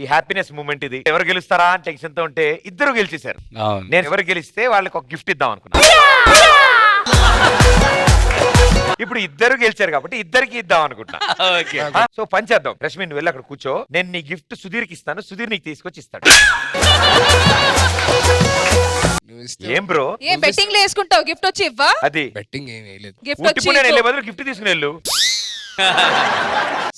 ఈ happiness moment ఇది. ఎవరు గెలుస్తారా అని టెన్షన్ తో ఉంటే ఇద్దరు గెలిచేశారు. నేను ఎవరు గెలిస్తే వాళ్ళకి ఒక గిఫ్ట్ ఇద్దాం అనుకున్నా. ఇప్పుడు ఇద్దరు గెలిచారు కాబట్టి ఇద్దరికి ఇద్దాం అనుకుంటా. సో పని చేద్దాం. రష్మి నువ్వు వెళ్ళి అక్కడ కూర్చో. నేను నీ గిఫ్ట్ సుధీర్కి ఇస్తాను, సుధీర్ నీకు తీసుకొచ్చి ఇస్తాడు. ఏం బ్రో ఏం బెట్టింగ్ లో వేసుకుంటావు? గిఫ్ట్ వచ్చి ఇవ్వా? అది బెట్టింగ్ ఏమీ లేదు. గిఫ్ట్ వచ్చి వెళ్ళే బదులు గిఫ్ట్ తీసుకుని వెళ్ళు.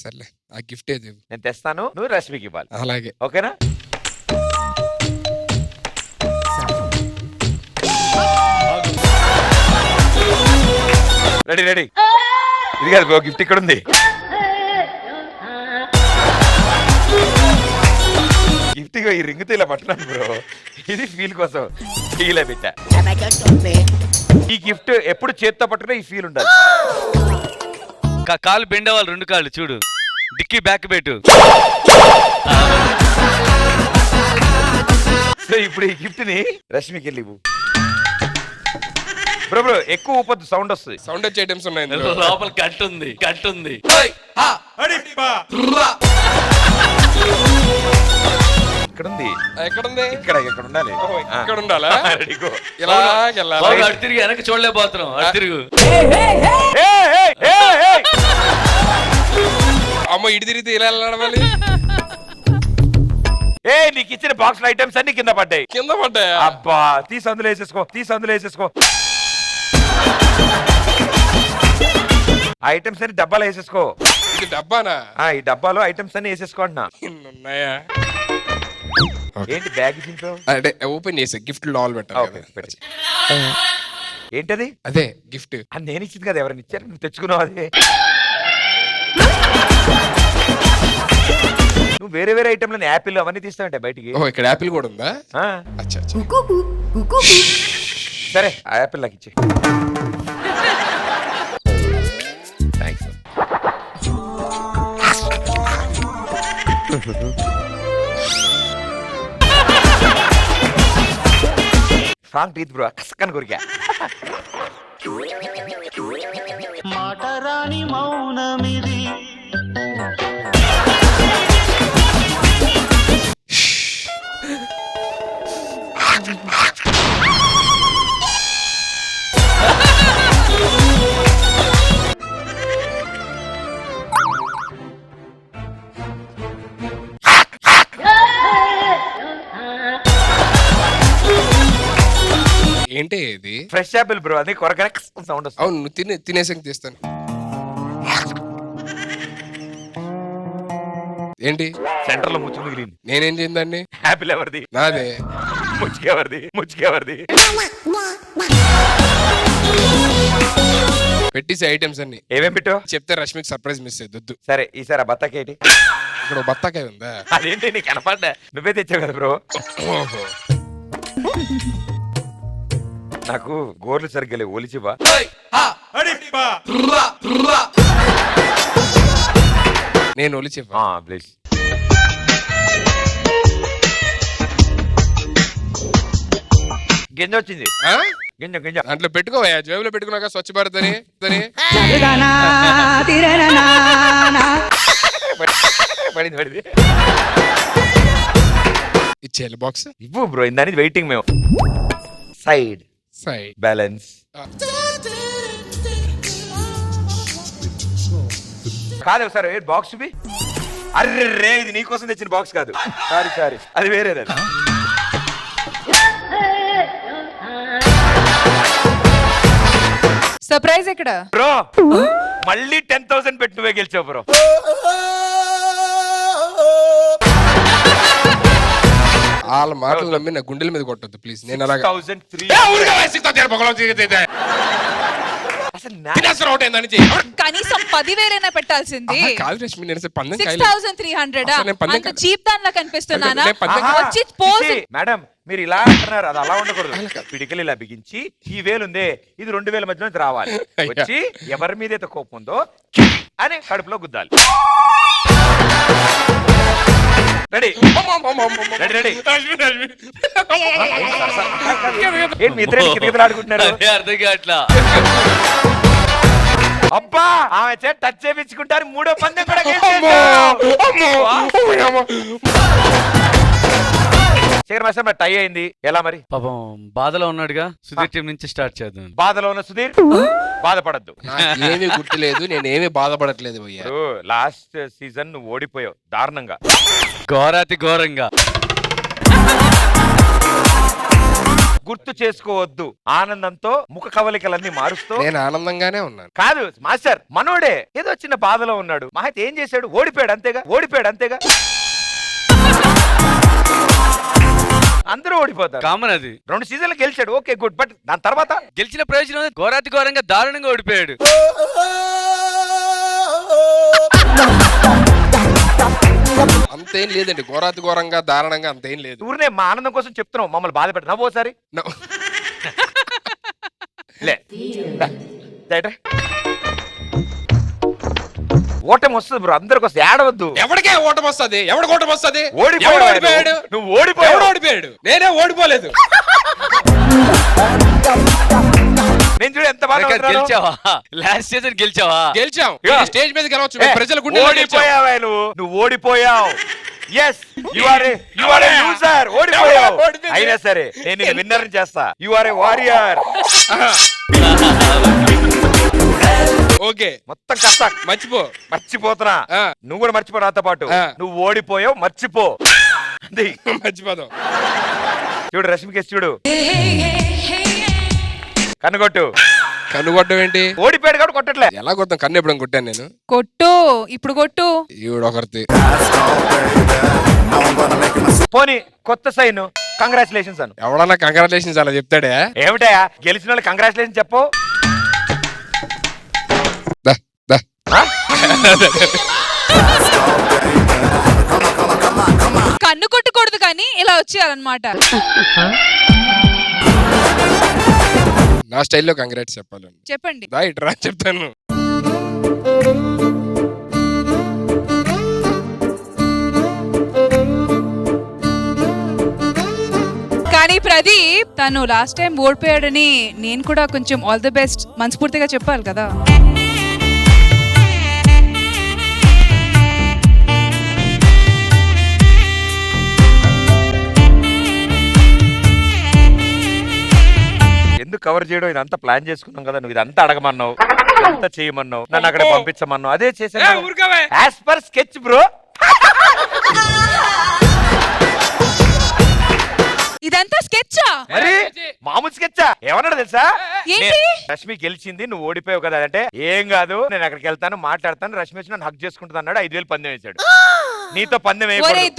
సర్లే ఆ గిఫ్ట్ ఏది నేను తెస్తాను, నువ్వు రష్మికి ఇవ్వాలి. అలాగే ఓకేనా? Ready ready. ఇది కాదు బ్రో, గిఫ్ట్ ఇక్కడ ఉంది. గిఫ్ట్ ఈ రింగ్ తో ఇలా పట్టున్నాను బ్రో. ఇది ఫీల్ కోసం ఇలా పెట్టా. ఈ గిఫ్ట్ ఎప్పుడు చేత్తో పట్టుకున్నా ఈ ఫీల్ ఉండాలి. కాలు బెండ్ అవ్వాలి, రెండు కాళ్ళు చూడు, డిక్కీ బ్యాక్ పెట్టు. సో ఇప్పుడు ఈ గిఫ్ట్ ని రష్మికి వెళ్ళి బ్రో బ్రో ఎక్కువ ఊపొద్దు, సౌండ్ వస్తుంది. సౌండ్ వచ్చే ఐటమ్స్ ఉన్నాయి. లోపల కట్టు ఉంది, కట్టు ఉంది. ఇక్కడ ఉంది, ఎక్కడ ఉంది? ఇక్కడ ఇక్కడ ఉండాలి. ఇక్కడ ఉండాలా? Ready, go. ఇలా వెళ్ళాలి. అటు తిరిగి వెనక్కి చూడలేకపోతున్నాం, అటు తిరుగు. అమ్మో ఇటు తిరిగితే ఇలా నడవాలి. ఏ నీకు ఇచ్చిన బాక్స్ ఐటమ్స్ అన్ని కింద పడ్డాయి. కింద పడ్డాయా? అబ్బా తీసి అందులో వేసేసుకో, తీసి అందులో వేసేసుకో. ఐటమ్స్ అన్ని డబ్బాలో వేసేసుకో. ఇది డబ్బానా? ఈ డబ్బాలో ఐటమ్స్ అన్ని వేసేసుకో అంటున్నా. ఉన్నాయా? ఏంటి బ్యాగ్ చింటో? అంటే ఓపెన్ చేసా, గిఫ్ట్ లాల్ పెట్టాలి. ఏంటది? అదే గిఫ్ట్. అది నేను ఇచ్చింది కదా, ఎవరైనా ఇచ్చారు, నువ్వు తెచ్చుకున్నావు. అదే నువ్వు వేరే వేరే ఐటమ్లను యాపిల్ అవన్నీ తీస్తావంటే బయటికి. ఓ ఇక్కడ యాపిల్ కూడా ఉందా? అచ్చా సరే ఆ యాపిల్ నాకు ఇచ్చే. థ్యాంక్స్. స్ట్రాంగ్ టీత్ బ్రో, కసక్కని కొరికా. మాటరాని మౌనమిది. ఏంటి ఇది? ఫ్రెష్ యాపిల్ బ్రో, అది కొరకనే సౌండ్ వస్తుంది. అవును తినేసాక తీస్తాను. ఏంటి సెంటర్ లో ముచ్చు మిగిలింది. నేనేం చేయండి? యాపిల్ ఎవరిది? నాదే. ముచ్చుకెవరిది? ముచ్చుకెవరిది? పెట్టేసి ఐటమ్స్ అన్ని ఏమేం పెట్టు చెప్తే రష్మికి సర్ప్రైజ్ మిస్ అయ్యొద్దు. సరే ఈసారి ఆ బత్తాకి ఏంటి? ఇక్కడ బత్తాకాయ ఉందా? అదేంటి నీకు కనపడ్డా? నువ్వే తెచ్చావు కదా బ్రో. నాకు గోర్లు సరిగ్గా లేవు, ఒలిచివా? నేను ఒలిచివా? ప్లీజ్. గింజ వచ్చింది. గింజ గింజ దాంట్లో పెట్టుకోవా, జేబులో పెట్టుకున్నాక స్వచ్ఛ భారత్ అని పడింది పడింది. ఇచ్చేయాలి బాక్స్. ఇవ్వు బ్రో, ఇందానికి వెయిటింగ్ మేము. Side side balance. కాదు సార్ బాక్స్ చూపి. అర్రే ఇది నీకోసం తెచ్చిన బాక్స్ కాదు, సారీ సారీ, అది వేరేది. సర్ప్రైజ్ ఎక్కడ బ్రో? మళ్ళీ 10,000 పెట్టి నువ్వే గెలిచావు బ్రో. వాళ్ళ మాటలు నమ్మి నా గుండెల మీద కొట్టద్దు ప్లీజ్. నేను అలాగే 6,300. కనీసం 10,000 పెట్టాల్సింది. కాదు రష్మి, నేను 6,300 అంత చీప్ దానిలా కనిపిస్తున్నానా? వచ్చి మేడం మీరు ఇలా అంటున్నారు, అది అలా ఉండకూడదు. పిడికలు ఇలా బిగించి ఈ వేలుందే ఇది 2,000 మధ్యలో రావాలి. వచ్చి ఎవరి మీద అయితే కోపం ఉందో అని కడుపులో గుద్దాలి. Ready ready ready. ఏంటి మీ ఇద్దరు కితకితలాడుకుంటున్నారు? అర్థం కావట్లా. అబ్బా ఆమె చేత టచ్ చేయించుకుంటారు. 3వ పందెం కూడా శేఖర్ మాస్టర్ మరి టై అయింది ఎలా మరి? పాపం బాధలో ఉన్నాడుగా, సుధీర్ టీం నుంచి స్టార్ట్ చేద్దాం. బాధలో ఉన్న సుధీర్ బాధపడద్దు. ఏమీ గుర్తులేదు, నేనేమీ బాధపడట్లేదు భయ్యా. లాస్ట్ సీజన్ నువ్వు ఓడిపోయావు దారుణంగా, ఘోరాతి ఘోరంగా. గుర్తు చేసుకోవద్దు. ఆనందంతో ముఖ కవలికలన్నీ మారుస్తూ. నేను ఆనందంగానే ఉన్నాను. కాదు మాస్టర్, మనోడే ఏదో చిన్న బాధలో ఉన్నాడు. మహత్ ఏం చేశాడు? ఓడిపోయాడు అంతేగా, ఓడిపోయాడు అంతేగా. అందరూ ఓడిపోతారు, కామన్ అది. 2 సీజన్లు గెలిచాడు, ఓకే గుడ్. బట్ దాని తర్వాత గెలిచిన ప్రయోజనం ఉంది, ఘోరాతి ఘోరంగా దారుణంగా ఓడిపోయాడు. అంతేం లేదండి, ఘోరాతి ఘోరంగా దారుణంగా అంతేం లేదు. ఊరినే మా ఆనందం కోసం చెప్తున్నావు, మమ్మల్ని బాధ పెట్ట నవ్వు ఒకసారి. లే దా. ఓటమి వస్తుంది బ్రో, అందరికి వస్తుంది, ఏడవద్దు. ఎవరికే ఓటమి వస్తుంది? ఎవడికి ఓటమి వస్తుంది? ఓడిపోయాడు. నువ్వు ఓడిపోయాడు. ఓడిపోయాడు, నేనే ఓడిపోలేదు. నేను చూడు ఎంత బాగా గెలిచావా? Last season గెలిచావా? గెలిచాం, స్టేజ్ మీద గెలవచ్చు, ప్రజల ఓడిపోయావా నువ్వు ఓడిపోయావు. Yes you are a loser. ఓడిపోయావు. అయినా సరే నేను నిన్ను విన్నర్ చేస్తా. You are a warrior. Okay, మొత్తం కష్ట మర్చిపోతున్నా. నువ్వు కూడా మర్చిపో నాతో పాటు. నువ్వు ఓడిపోయావు, మర్చిపో. మర్చిపోదాం. చూడు రష్మికేష్ చూడు, కన్నుకొట్టు. కన్నుగొట్టం ఏంటి? ఓడిపోయాడు కాబట్టి కొట్టట్లే. ఎలా కొడతాం? కన్ను ఎప్పుడైనా కొట్టాను నేను? కొట్టు, ఇప్పుడు కొట్టు. ఈవిడొకరిది. పోనీ కొత్త సైన్ కంగ్రాచులేషన్స్ అను. ఎవడన్నా కంగ్రాచులేషన్స్ అలా చెప్తాడే? ఏమిటయా గెలిచిన వాళ్ళు కంగ్రాచులేషన్ చెప్పు. కన్ను కొట్టకూడదు కానీ ఇలా వచ్చేయాలన్నమాట. నా స్టైల్లో కంగ్రాట్స్ చెప్పాలండి. చెప్పండి. రైట్ రా చెప్తాను. కానీ ప్రదీప్ తను లాస్ట్ టైం ఓడిపోయాడని నేను కూడా కొంచెం ఆల్ ది బెస్ట్ మనస్ఫూర్తిగా చెప్పాలి కదా. ఎందుకు కవర్ చేయడం? ఇదంతా ప్లాన్ చేసుకున్నాం కదా. నువ్వు ఇదంతా అడగమన్నావు, ఇదంతా చేయమన్నావు, నన్ను అక్కడ పంపించమన్నావు, అదే చేశాను. As per sketch bro. ఇదంతా స్కెచ్చా? మరి మామూలు స్కెచ్చా? ఏమన్నాడు తెలుసా? ఏంటి? రష్మి గెలిచింది, నువ్వు ఓడిపోయావు కదా అంటే, ఏం కాదు నేను అక్కడికి వెళ్తాను మాట్లాడతాను, రష్మి వచ్చి నన్ను హక్ చేసుకుంటుంది అన్నాడు. 5,000 పందెం వేశాడు. నీతో పందెం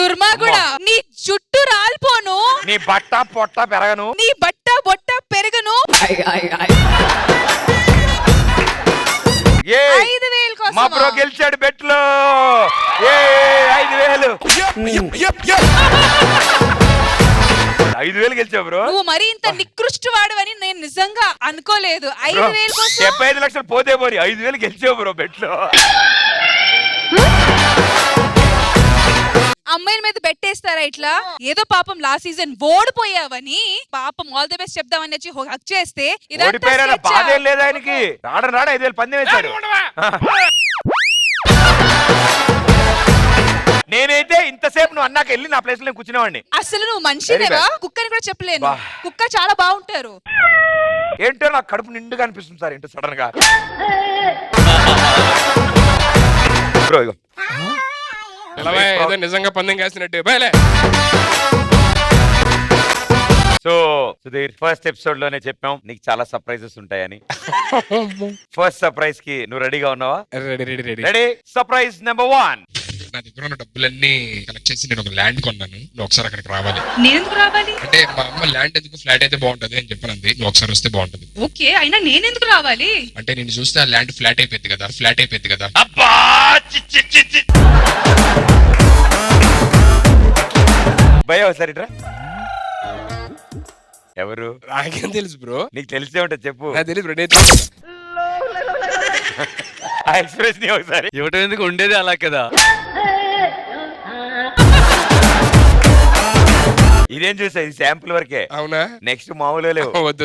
దుర్మార్గుడా, నీ జుట్టు రాలిపోను, నీ బట్ట పొట్ట పెరగను, నీ బట్ట బొట్ట పెరగను. 5,000 కోసం మా బ్రో గెలిచాడు బెట్లో. 5,000 5,000 గెలిచావు బ్రో. నువ్వు మరి ఇంత నికృష్టవాడు అని నేను నిజంగా అనుకోలేదు. 5,000 కోసం 75 లక్షలు పోతే పోని 5,000 గెలిచావు బ్రో బెట్లో. అమ్మాయిల మీద పెట్టేస్తారా ఇట్లా? ఏదో పాపం లాస్ట్ సీజన్ ఓడిపోయావని పాపం ఆల్ ది బెస్ట్ చెప్దామని వచ్చి హక్ చేస్తే ఓడిపోయారన్న బాధ ఏం లేదు ఆయనకి. రాడ 5,000 పందెం వేశాడు. నేనైతే ఇంతసేపు నువ్వు అన్నాక వెళ్ళి నా ప్లేస్ లో కూర్చునేవాడిని. అసలు నువ్వు మనిషినేవా? కుక్కని కూడా చెప్పలేను. కుక్క చాలా బాగుంటారు. ఏంటో నాకు కడుపు నిండుగా అనిపిస్తుంది సార్ ఏంటో సడన్ గా. బ్రో ఇగో ఏదో నిజంగా పందెం కాసినట్టు బయలే. సో సుధీర్, ఫస్ట్ ఎపిసోడ్ లోనే చెప్పాం నీకు చాలా సర్ప్రైజెస్ ఉంటాయని. ఫస్ట్ సర్ప్రైజ్ కి నువ్వు రెడీగా ఉన్నావా? రెడీ. Surprise number 1. నా దగ్గర ఉన్న డబ్బులన్నీ కలెక్ట్ చేసి నేను ఒక ల్యాండ్ కొన్నాను. నువ్వు ఒకసారి అక్కడికి రావాలి. నేను ఎందుకు రావాలి? అంటే మా అమ్మ ల్యాండ్ ఎందుకు ఫ్లాట్ అయితే బాగుంటది అని చెప్పినంది. నువ్వు ఒకసారి వస్తే బాగుంటది. ఓకే, అయినా నేను ఎందుకు రావాలి? అంటే నేను చూస్తే ఆ ల్యాండ్ ఫ్లాట్ అయిపోయింది కదా. అబ్బా భయ ఒకసారి రా. ఎవరు? నాకేం తెలుసు బ్రో. నీకు తెలిసే ఉంటా చెప్పు. నాకు తెలియదు బ్రో. ఆ ఎక్స్ప్రెస్ ని ఒకసారి. ఇవ్వటం ఎందుకు, ఉండేది అలా కదా. ఇదేం చూసా ఇది శాంపుల్ వరకే. అవునా? నెక్స్ట్ మామూలు లేవు. వద్దు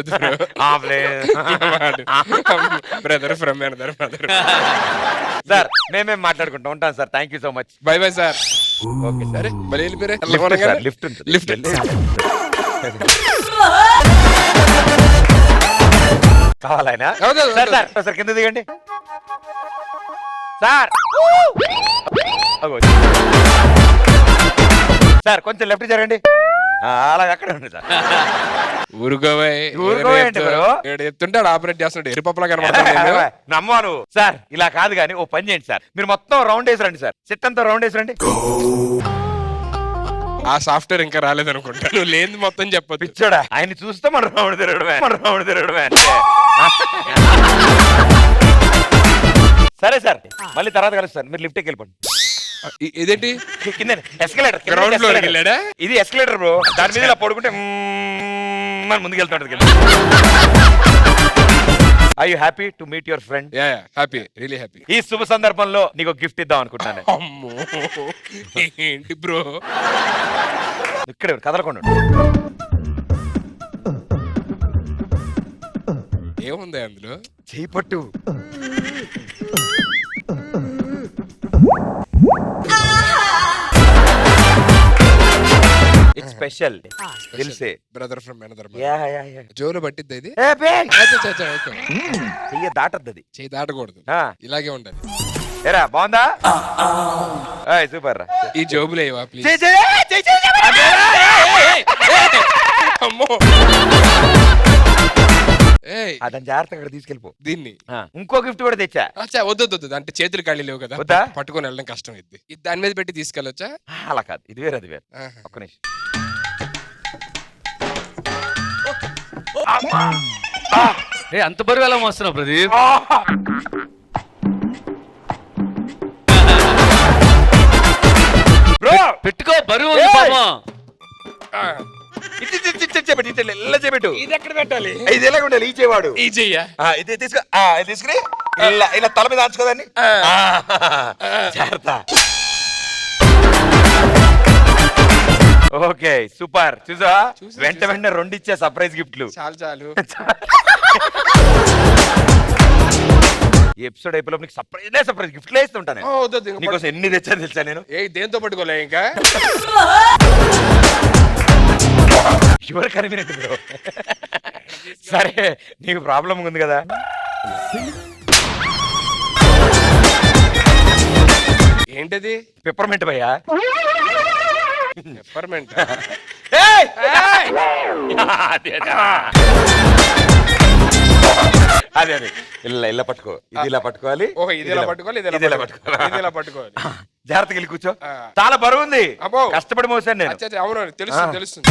brother from another brother. Sir మేమేం మాట్లాడుకుంటాం. ఉంటాం sir. Thank you so much. By by sir. Okay sir. మళ్ళీ వెళ్ళిపోయారా? లిఫ్ట్ లిఫ్ట్ కావాలైనా అవును, సార్ సార్ సార్ కింద దిగండి సార్. అగో. సార్ కొంచెం లెఫ్ట్ జరగండి. అలాగే అక్కడ ఉంది సార్. ఊరుకోవేంటి బ్రో? చెప్తుంటే ఆపరేట్ చేస్తుంటే ఎరుపప్పలా కనబడుతుంది. నమ్మాను సార్. ఇలా కాదు కానీ ఓ పని చేయండి సార్. మీరు మొత్తం రౌండ్ వేసి రండి సార్. సెట్ అంతా రౌండ్ వేసి రండి. ఆ సాఫ్ట్వేర్ ఇంకా రాలేదనుకుంటా. నువ్వు లేని మొత్తం చెప్పొద్దు. పిచ్చోడా, ఆయన చూస్తే మన రౌండ్ తిరగడమే. సరే సార్, మళ్ళీ తర్వాత కలుస్తాను. మీరు లిఫ్ట్కి వెళ్ళిపోండి. ఇదేంటి కింద ఎస్కలేటర్. గ్రౌండ్ ఫ్లోర్ వెళ్ళాడా? ఇది ఎస్కలేటర్ బ్రో. దాని మీద ఇలా పడుకుంటే మన ముందుకెళ్తాడు. Are you happy to meet your friend? Yeah, happy, really happy. ఈ శుభ సందర్భంలో నీకు గిఫ్ట్ ఇద్దాం అనుకుంటున్నాను. అమ్మో ఏంటి బ్రో? ఇక్కడ కదలకుండా. ఏముంది అందులో? చేయి పట్టు. It's special. దిల్సే brother from another. Yeah yeah yeah. జోలో పట్టిద్ది ఇది. ఏ బే చెయ్యి దాటద్ది. చేయి దాటకూడదు. ఆ. ఇలాగే ఉండాలి. ఏరా బాగుందా? ఏయ్ సూపర్ రా. ఈ జోబులు ఏవా ప్లీజ్? అమ్మో ఏయ్ అతను జాగ్రత్తగా అక్కడ తీసుకెళ్ళిపో. దీన్ని ఇంకో గిఫ్ట్ కూడా తెచ్చా. అచ్చా వద్దు అంటే చేతులు ఖాళీ లేవు కదా, వద్దా? పట్టుకొని వెళ్ళడం కష్టం. ఇది దాని మీద పెట్టి తీసుకెళ్ళొచ్చా? అలా కాదు, ఇది వేరే అది వేరే. ఆహా. ఒక్క నిమిషం. అంత బరువు ఎలా మోస్తున్నావు ప్రదీప్? బ్రో పెట్టుకో, బరువు ఉంది పాపం. ఇలా చేపెట్టు. ఇది ఎక్కడ పెట్టాలి? ఇది ఎలాగ ఉండాలి? ఈ చేవాడు ఈ చెయ్యా? ఇది తీసుకో. ఇది తీసుకుని ఇలా ఇలా తల మీద ఆంచుకోదాన్ని. జాగ్రత్త. Okay super. చూసా వెంటనే రెండు ఇచ్చా సర్ప్రైజ్ గిఫ్ట్లు. చాలు ఈ ఎపిసోడ్ అయిపోయి నీకు సర్ప్రైజ్ గిఫ్ట్లు వేస్తుంటాను. నీకోసం ఎన్ని తెచ్చాను తెలుసా నేను? దేంతో పట్టుకోలే ఇంకా? ఎవరు కనిపినట్టు బ్రో. సరే నీకు ప్రాబ్లం ఉంది కదా. ఏంటది? పెప్పర్మెంట్ భయ్యా. పెప్పర్మెంట్. అదే అదే ఇలా ఇలా పట్టుకో. ఇది ఇలా పట్టుకోవాలి. ఓహో ఇది ఇలా పట్టుకోవాలి, ఇది ఇలా పట్టుకోవాలి. జాగ్రత్తగా వెళ్ళి కూర్చో. చాలా బరువు ఉంది. అబ్బో కష్టపడి మోసాను నేను. అవును తెలుస్తుంది.